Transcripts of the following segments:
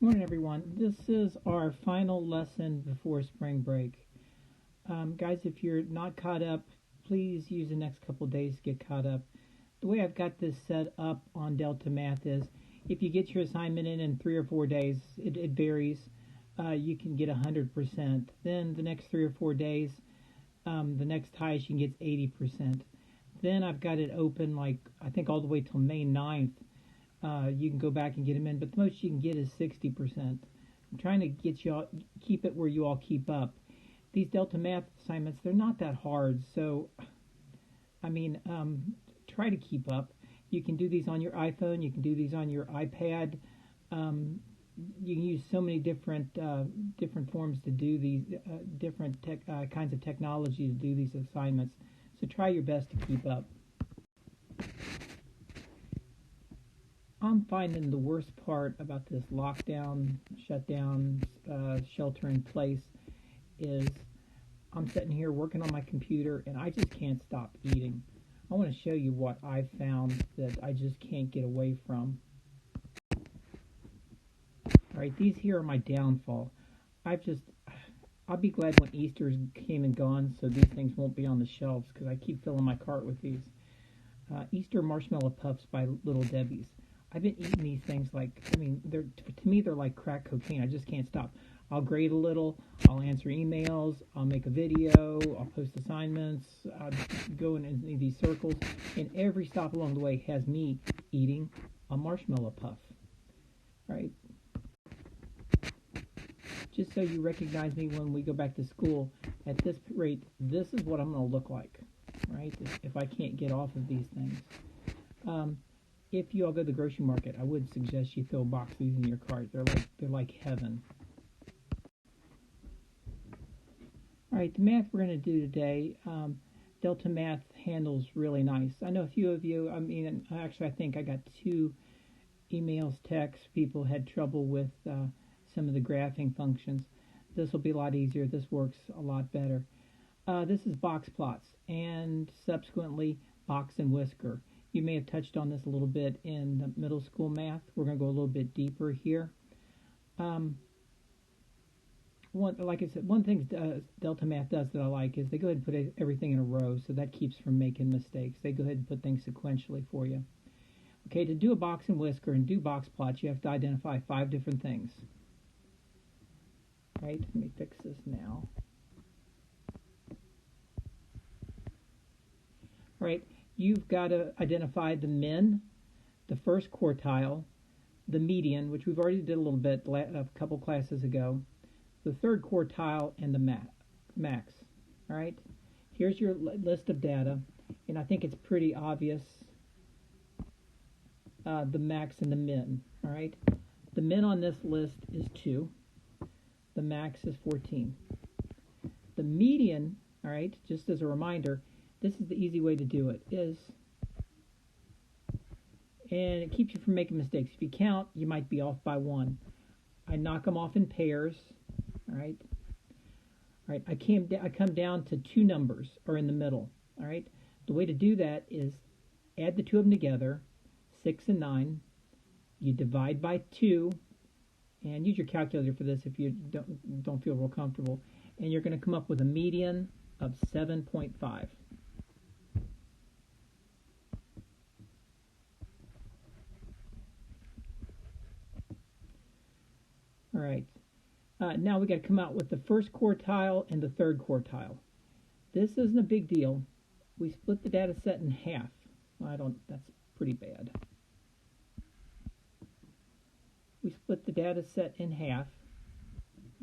Morning, everyone. This is our final lesson before spring break. Guys, if you're not caught up, please use the next couple days to get caught up. The way I've got this set up on Delta Math is if you get your assignment in 3 or 4 days, it varies, you can get 100%. Then the next 3 or 4 days, the next highest you can get is 80%. Then I've got it open, like, I think all the way till May 9th. You can go back and get them in, but the most you can get is 60%. I'm trying to get you all, keep it where you all keep up. These Delta Math assignments, they're not that hard, so try to keep up. You can do these on your iPhone, you can do these on your iPad. You can use so many different forms to do these, different kinds of technology to do these assignments. So try your best to keep up. I'm finding the worst part about this lockdown, shutdown, shelter in place is I'm sitting here working on my computer and I just can't stop eating. I want to show you what I've found that I just can't get away from. Alright, these here are my downfall. I'll be glad when Easter came and gone so these things won't be on the shelves because I keep filling my cart with these. Easter marshmallow puffs by Little Debbie's. I've been eating these things like, to me they're like crack cocaine. I just can't stop. I'll grade a little, I'll answer emails, I'll make a video, I'll post assignments, I'll go in these circles, and every stop along the way has me eating a marshmallow puff. Right? Just so you recognize me when we go back to school, at this rate, this is what I'm going to look like, right, if I can't get off of these things. If you all go to the grocery market, I would suggest you throw a box of these in your cart. They're like heaven. All right, the math we're going to do today, Delta Math handles really nice. I know a few of you, actually I think I got 2 emails, texts, people had trouble with some of the graphing functions. This will be a lot easier. This works a lot better. This is box plots and subsequently box and whisker. You may have touched on this a little bit in the middle school math. We're going to go a little bit deeper here. Like I said, one thing Delta Math does that I like is they go ahead and put everything in a row, so that keeps from making mistakes. They go ahead and put things sequentially for you. Okay, to do a box and whisker and do box plots, you have to identify 5 different things. Right, let me fix this now. All right. You've got to identify the min, the first quartile, the median, which we've already did a little bit a couple classes ago, the third quartile, and the max. All right, here's your list of data, and I think it's pretty obvious, the max and the min. All right, the min on this list is 2. The max is 14. The median, all right, just as a reminder, this is the easy way to do it, and it keeps you from making mistakes. If you count, you might be off by 1. I knock them off in pairs, all right? All right, I come down to 2 numbers, or in the middle, all right? The way to do that is add the 2 of them together, 6 and 9. You divide by 2, and use your calculator for this if you don't feel real comfortable, and you're going to come up with a median of 7.5. All right, now we got to come out with the first quartile and the third quartile. This isn't a big deal. We split the data set in half. That's pretty bad. We split the data set in half,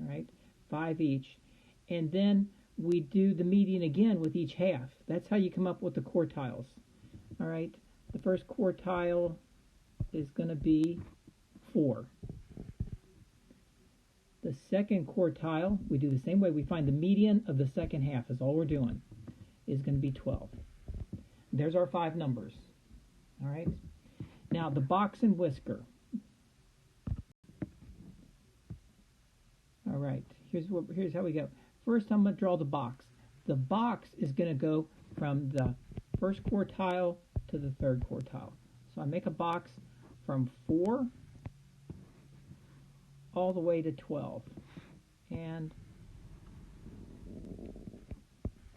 all right, 5 each, and then we do the median again with each half. That's how you come up with the quartiles. All right, the first quartile is going to be 4. The second quartile, we do the same way. We find the median of the second half is all we're doing, is going to be 12. There's our 5 numbers. All right. Now the box and whisker. All right. Here's how we go. First, I'm going to draw the box. The box is going to go from the first quartile to the third quartile. So I make a box from 4 all the way to 12. And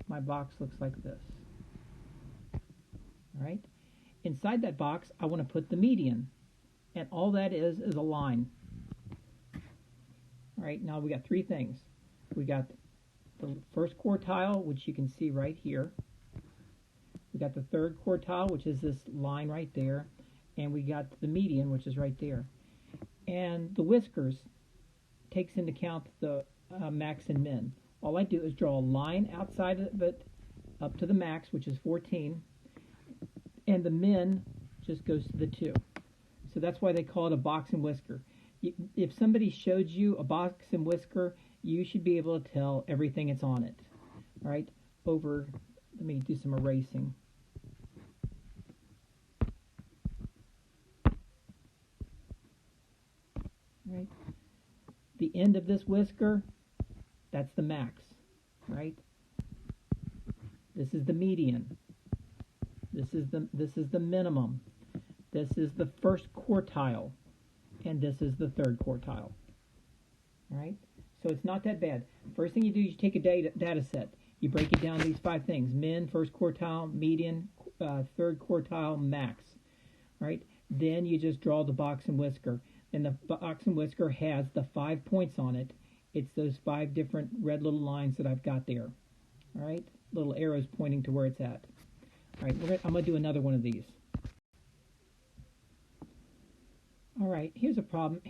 my box looks like this. All right. Inside that box, I want to put the median. And all that is a line. All right, now we got three things. We got the first quartile, which you can see right here. We got the third quartile, which is this line right there. And we got the median, which is right there. And the whiskers takes into account the max and min. All I do is draw a line outside of it up to the max, which is 14. And the min just goes to the 2. So that's why they call it a box and whisker. If somebody showed you a box and whisker, you should be able to tell everything that's on it. All right, let me do some erasing. All right, the end of this whisker, that's the max, right? This is the median. This is the minimum. This is the first quartile, and this is the third quartile. All right, so it's not that bad. First thing you do is you take a data set. You break it down to these 5 things: min, first quartile, median, third quartile, max. All right, then you just draw the box and whisker, and the box and whisker has the 5 points on it. It's those 5 different red little lines that I've got there. All right, little arrows pointing to where it's at. All right, I'm going to do another one of these. All right, here's a problem.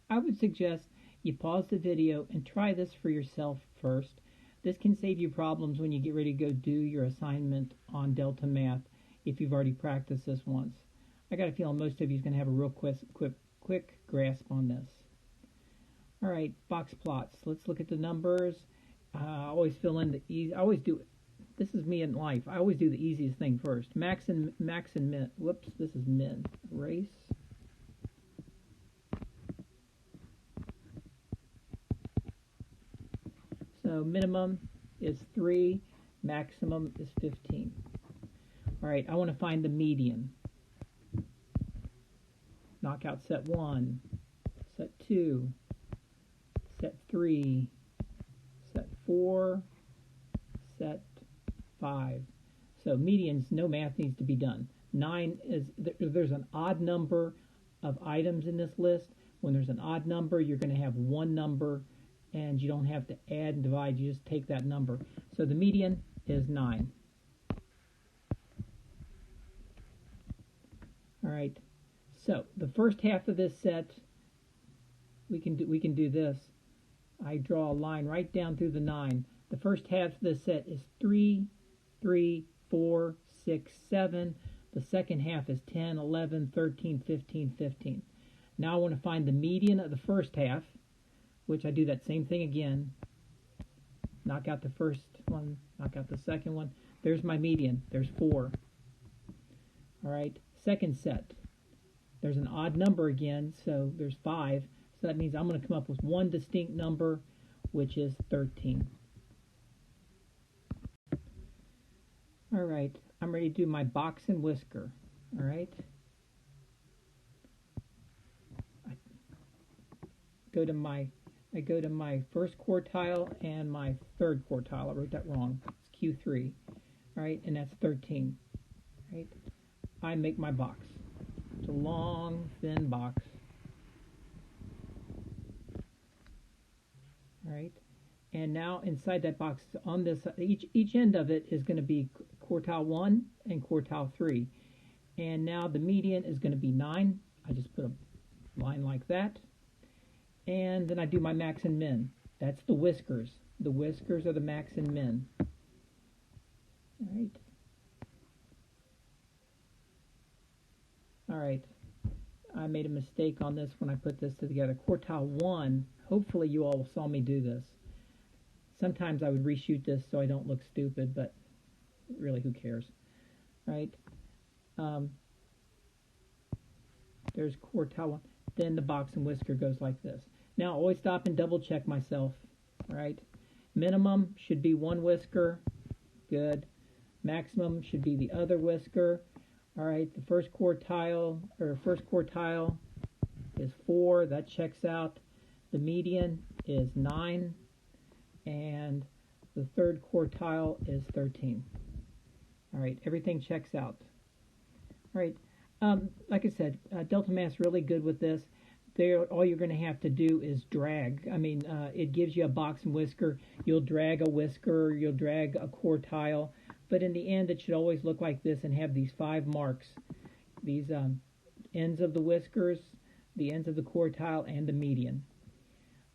I would suggest you pause the video and try this for yourself first. This can save you problems when you get ready to go do your assignment on Delta Math if you've already practiced this once. I got a feeling most of you is going to have a real quick grasp on this. All right, box plots. Let's look at the numbers. I always fill in the easy. I always do it. This is me in life. I always do the easiest thing first. Max and min. Whoops, this is min. Erase. So minimum is 3, maximum is 15. All right, I want to find the median. Knock out set 1, set 2, set 3, set 4, set 5. So medians, no math needs to be done. 9 is, there's an odd number of items in this list. When there's an odd number, you're going to have one number, and you don't have to add and divide, you just take that number. So the median is 9. All right, so the first half of this set, we can do this. I draw a line right down through the 9. The first half of this set is 3, 3, 4, 6, 7. The second half is 10, 11, 13, 15, 15. Now I want to find the median of the first half, which I do that same thing again. Knock out the first one, knock out the second one. There's my median. There's 4. All right, second set. There's an odd number again, so there's 5. So that means I'm going to come up with one distinct number, which is 13. All right, I'm ready to do my box and whisker. All right. I go to my first quartile and my third quartile. I wrote that wrong. It's Q3. All right, and that's 13. All right. I make my box. It's a long, thin box. All right. And now inside that box, on this, each end of it is going to be quartile 1 and quartile 3. And now the median is going to be 9. I just put a line like that. And then I do my max and min. That's the whiskers. The whiskers are the max and min. All right. All right. I made a mistake on this when I put this together. Quartile 1, hopefully you all saw me do this. Sometimes I would reshoot this so I don't look stupid, but really, who cares, right? There's quartile 1. Then the box and whisker goes like this. Now, always stop and double check myself, right? Minimum should be 1 whisker. Good. Maximum should be the other whisker. All right, the first quartile is 4. That checks out. The median is 9, and the third quartile is 13. All right, everything checks out. All right, like I said, Delta Math's really good with this. All you're going to have to do is drag. I mean, it gives you a box and whisker. You'll drag a whisker, you'll drag a quartile, but in the end, it should always look like this and have these 5 marks. These ends of the whiskers, the ends of the quartile, and the median.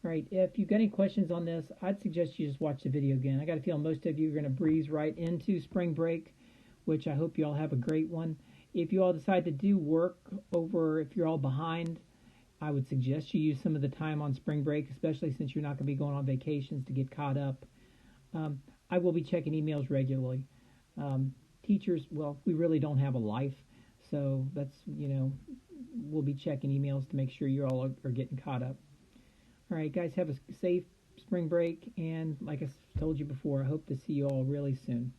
All right, if you've got any questions on this, I'd suggest you just watch the video again. I got a feeling most of you are going to breeze right into spring break, which I hope you all have a great one. If you all decide to do work over, if you're all behind, I would suggest you use some of the time on spring break, especially since you're not going to be going on vacations, to get caught up. I will be checking emails regularly. Teachers, well, we really don't have a life, so that's, we'll be checking emails to make sure you all are getting caught up. All right, guys, have a safe spring break, and like I told you before, I hope to see you all really soon.